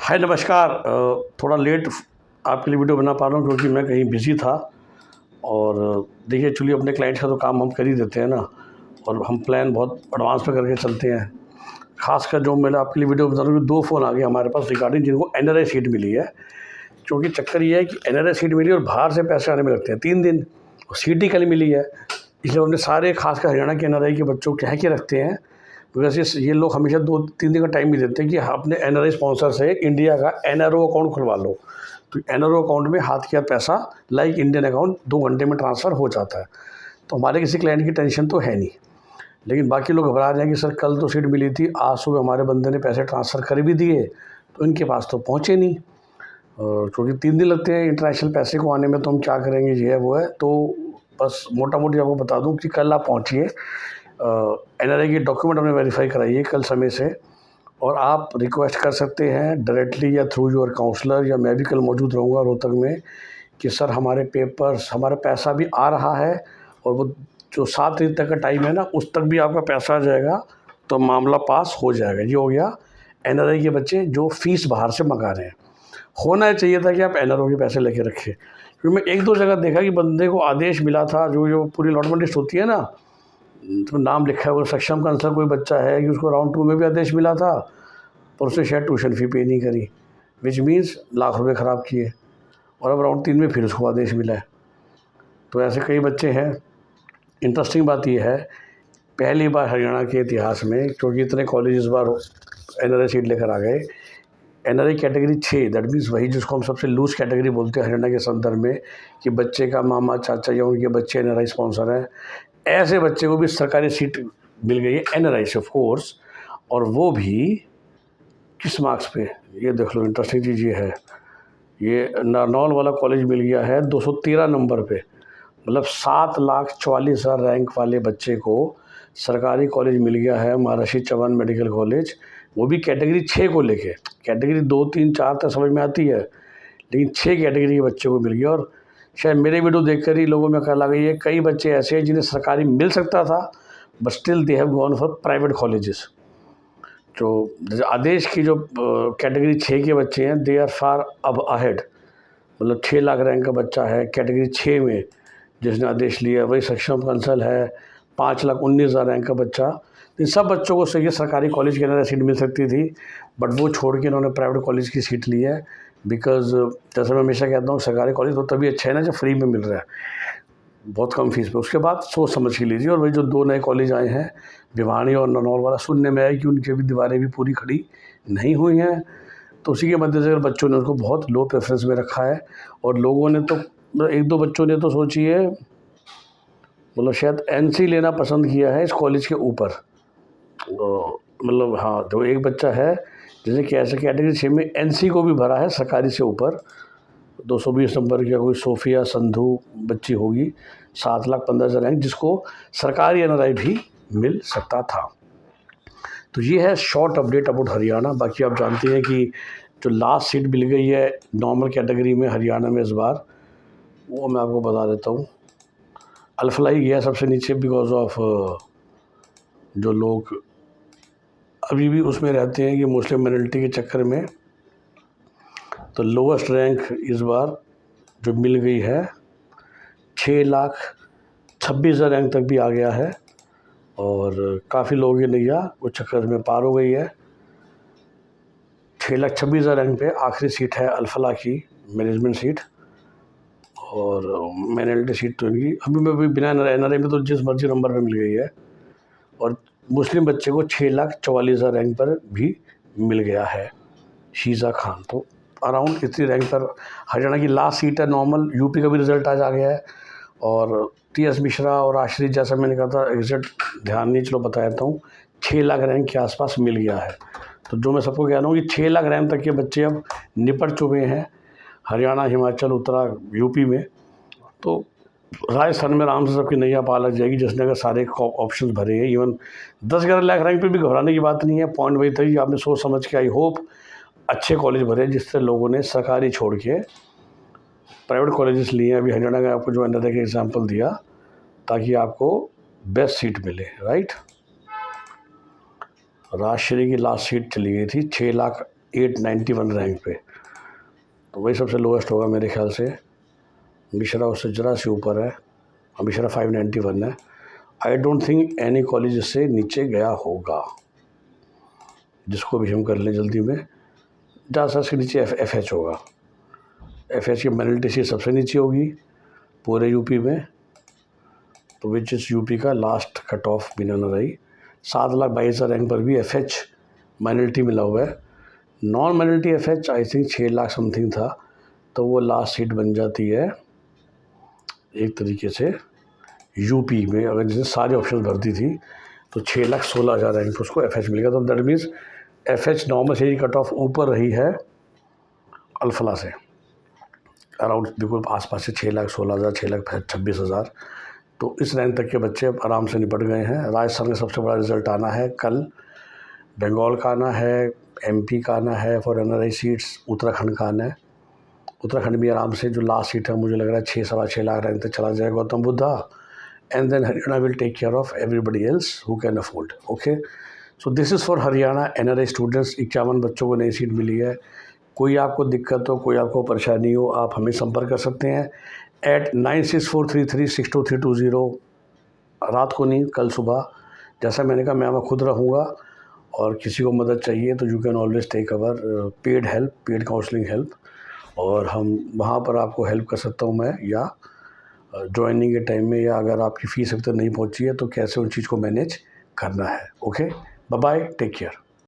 हाय नमस्कार। थोड़ा लेट आपके लिए वीडियो बना पा रहा हूँ क्योंकि मैं कहीं बिज़ी था। और देखिए एक्चुअली अपने क्लाइंट का तो काम हम कर ही देते हैं ना, और हम प्लान बहुत एडवांस में करके चलते हैं। खासकर जो मैंने आपके लिए वीडियो बता रहा हूँ, 2 फ़ोन आ गए हमारे पास रिगार्डिंग जिनको एनआरआई सीट मिली है। क्योंकि चक्कर ये है कि एनआरआई सीट मिली और बाहर से पैसे आने में लगते हैं 3 दिन, और सीट ही कल मिली है। इसलिए हमने सारे खासकर हरियाणा के एनआरआई के बच्चों को कह के रखते हैं, बिकॉज ये लोग हमेशा 2-3 दिन का टाइम भी देते हैं कि अपने एनआरआई स्पॉन्सर से इंडिया का एनआरओ अकाउंट खुलवा लो। तो एनआरओ अकाउंट में हाथ के हाथ पैसा लाइक इंडियन अकाउंट 2 घंटे में ट्रांसफ़र हो जाता है। तो हमारे किसी क्लाइंट की टेंशन तो है नहीं। लेकिन बाकी लोग घबरा रहे हैं कि सर कल तो सीट मिली थी, आज सुबह हमारे बंदे ने पैसे ट्रांसफ़र कर भी दिए तो इनके पास तो पहुँचे नहीं। क्योंकि 3 दिन लगते हैं इंटरनेशनल पैसे को आने में, तो हम क्या करेंगे, ये है वो है। तो बस मोटा मोटी आपको बता दूं कि कल आप पहुँचिए, एनआरआई के डॉक्यूमेंट हमने वेरीफाई कराइए कल समय से, और आप रिक्वेस्ट कर सकते हैं डायरेक्टली या थ्रू योर काउंसलर, या मैं भी कल मौजूद रहूँगा रोहतक में, कि सर हमारे पेपर्स, हमारा पैसा भी आ रहा है, और वो जो 7 दिन तक का टाइम है ना, उस तक भी आपका पैसा आ जाएगा, तो मामला पास हो जाएगा। ये हो गया एनआरआई के बच्चे जो फ़ीस बाहर से मंगा रहे हैं। होना चाहिए था कि आप एनआरओ के पैसे लेके रखें, क्योंकि मैं 1-2 जगह देखा कि बंदे को आदेश मिला था, जो पूरी अलॉटमेंट लिस्ट होती है ना, तो नाम लिखा है वो सक्षम का आंसर कोई बच्चा है कि उसको राउंड 2 में भी आदेश मिला था, पर उसने शायद ट्यूशन फ़ी पे नहीं करी, विच मीन्स लाख रुपए ख़राब किए, और अब राउंड 3 में फिर उसको आदेश मिला है। तो ऐसे कई बच्चे हैं। इंटरेस्टिंग बात यह है, पहली बार हरियाणा के इतिहास में, क्योंकि इतने कॉलेज इस बार एनआरआई सीट लेकर आ गए, एनआरआई कैटेगरी 6, दैट मीन्स वही जिसको हम सबसे लूज कैटेगरी बोलते हैं हरियाणा के संदर्भ में, कि बच्चे का मामा चाचा या उनके बच्चे एनआरआई स्पॉन्सर हैं, ऐसे बच्चे को भी सरकारी सीट मिल गई है एनआरआई से ऑफ कोर्स, और वो भी किस मार्क्स पे, ये देख लो। इंटरेस्टिंग चीज़ ये है, ये नारनौल वाला कॉलेज मिल गया है 213 नंबर पे, मतलब 7,44,000 रैंक वाले बच्चे को सरकारी कॉलेज मिल गया है, महर्षि चौहान मेडिकल कॉलेज, वो भी कैटेगरी 6 को लेके। कैटेगरी 2, 3, 4 तक समझ में आती है, लेकिन 6 कैटेगरी के बच्चे को मिल गया। और शायद मेरे वीडियो देखकर ही लोगों में ख्याल आ गई है, कई बच्चे ऐसे हैं जिन्हें सरकारी मिल सकता था, but still they have gone for private colleges. जो आदेश की जो कैटेगरी 6 के बच्चे हैं, दे आर फार अब अहेड, मतलब 6 लाख रैंक का बच्चा है कैटेगरी 6 में जिसने आदेश लिया, वही सक्षम कंसल है 5,19,000 रैंक का बच्चा। इन सब बच्चों को सही सरकारी कॉलेज के अंदर सीट मिल सकती थी, बट वो छोड़ के इन्होंने प्राइवेट कॉलेज की सीट ली है। बिकॉज जैसे मैं हमेशा कहता हूँ, सरकारी कॉलेज तो तभी अच्छा है ना जब फ्री में मिल रहा है, बहुत कम फीस पे। उसके बाद सोच समझ के लीजिए। और वही जो 2 नए कॉलेज आए हैं, भिवानी और नारनौल वाला, सुनने में आया कि उनकी भी दीवारें भी पूरी खड़ी नहीं हुई हैं, तो उसी के मद्देनज़र बच्चों ने उसको बहुत लो प्रेफरेंस में रखा है। और लोगों ने तो 1-2 बच्चों ने तो सोचिए, मतलब शायद एनसी लेना पसंद किया है इस कॉलेज के ऊपर। मतलब हाँ, तो एक बच्चा है जिसने कैसे कैटेगरी 6 में एनसी को भी भरा है सरकारी से ऊपर, 220 नंबर की कोई सोफिया संधू बच्ची होगी, 7,15,000 रैंक, जिसको सरकारी एनआरआई भी मिल सकता था। तो ये है शॉर्ट अपडेट अबाउट हरियाणा। बाकी आप जानते हैं कि जो लास्ट सीट मिल गई है नॉर्मल कैटेगरी में हरियाणा में इस बार, वो मैं आपको बता देता हूँ। अल्फलाई गया सबसे नीचे बिकॉज ऑफ जो लोग अभी भी उसमें रहते हैं कि मुस्लिम माइनॉरिटी के चक्कर में। तो लोवेस्ट रैंक इस बार जो मिल गई है 6,26,000 रैंक तक भी आ गया है, और काफ़ी लोगों की नैया वो चक्कर में पार हो गई है। 6,26,000 रैंक पे आखिरी सीट है अल्फला की मैनेजमेंट सीट, और माइनॉरिटी सीट तो इनकी अभी में भी बिना एनआरआई में तो जिस मर्जी नंबर पे मिल गई है। और मुस्लिम बच्चे को 6,44,000 रैंक पर भी मिल गया है, शीज़ा खान। तो अराउंड इतनी रैंक पर हरियाणा की लास्ट सीट है नॉर्मल। यूपी का भी रिज़ल्ट आज आ गया है, और टीएस मिश्रा और आश्रित, जैसा मैंने कहा था एग्जैक्ट ध्यान नहीं, चलो बता देता हूँ, 6 लाख रैंक के आसपास मिल गया है। तो जो मैं सबको कह रहा हूँ कि 6 लाख रैंक तक के बच्चे अब निपट चुके हैं हरियाणा, हिमाचल, उत्तराखंड, यूपी में। तो राजस्थान में आराम से सबकी नैया पार लग जाएगी, जिसने अगर सारे ऑप्शन भरे हैं। इवन 10-11 लाख रैंक पे भी घबराने की बात नहीं है। पॉइंट वही था कि आपने सोच समझ के, आई होप, अच्छे कॉलेज भरे, जिससे लोगों ने सरकारी छोड़ के प्राइवेट कॉलेजेस लिए हैं। अभी हरियाणा का आपको जो एनआरआई का एग्जाम्पल दिया, ताकि आपको बेस्ट सीट मिले, राइट। राजश्री की लास्ट सीट चली गई थी 891 रैंक पे, तो वही सबसे लोएस्ट होगा मेरे ख्याल से। मिश्रा उससे ज़रा से ऊपर है, मिश्रा 591 है। I don't think any college इससे नीचे गया होगा, जिसको भी हम कर लें जल्दी में। ज़्यादा से इसके नीचे FH होगा। FH की मेरिट सबसे नीचे होगी पूरे यूपी में, तो विच इज़ यूपी का लास्ट कट ऑफ बिना न रही। 7,22,000 रैंक पर भी FH माइनॉरिटी मिला हुआ है। Non minority FH I think 6 lakh something था, तो वो लास्ट सीट बन जाती है एक तरीके से यूपी में। अगर जैसे सारे ऑप्शन भर दी थी तो 6,16,000 रैंक पर उसको FH मिलेगा। तो दैट मीन्स FH नॉर्मल से कट ऑफ ऊपर रही है अल्फला से, अराउंड बिल्कुल आसपास से 6,16,000 6,26,000। तो इस रैंक तक के बच्चे अब आराम से निपट गए हैं। राजस्थान का सबसे बड़ा रिजल्ट आना है कल, बंगाल का आना है, MP का आना है फॉर NRI सीट्स, उत्तराखंड का आना है। उत्तराखंड भी आराम से जो लास्ट सीट है मुझे लग रहा है 6-6.25 लाख रैंक तक चला जाएगा Gautam Buddha, and then Haryana will take care of everybody else who can afford. Okay, so this is for Haryana NRI students. 51 बच्चों को नई सीट मिली है। कोई आपको दिक्कत हो, कोई आपको परेशानी हो, आप हमें संपर्क कर सकते हैं at 9643362320। रात को नहीं, कल सुबह। जैसा मैंने कहा मैं खुद रहूँगा, और किसी को मदद चाहिए तो you can always take our paid help, paid counselling help, और हम वहाँ पर आपको हेल्प कर सकता हूँ मैं, या ज्वाइनिंग के टाइम में, या अगर आपकी फ़ीस अभी तक नहीं पहुँची है तो कैसे उन चीज़ को मैनेज करना है। Okay, bye bye, take care.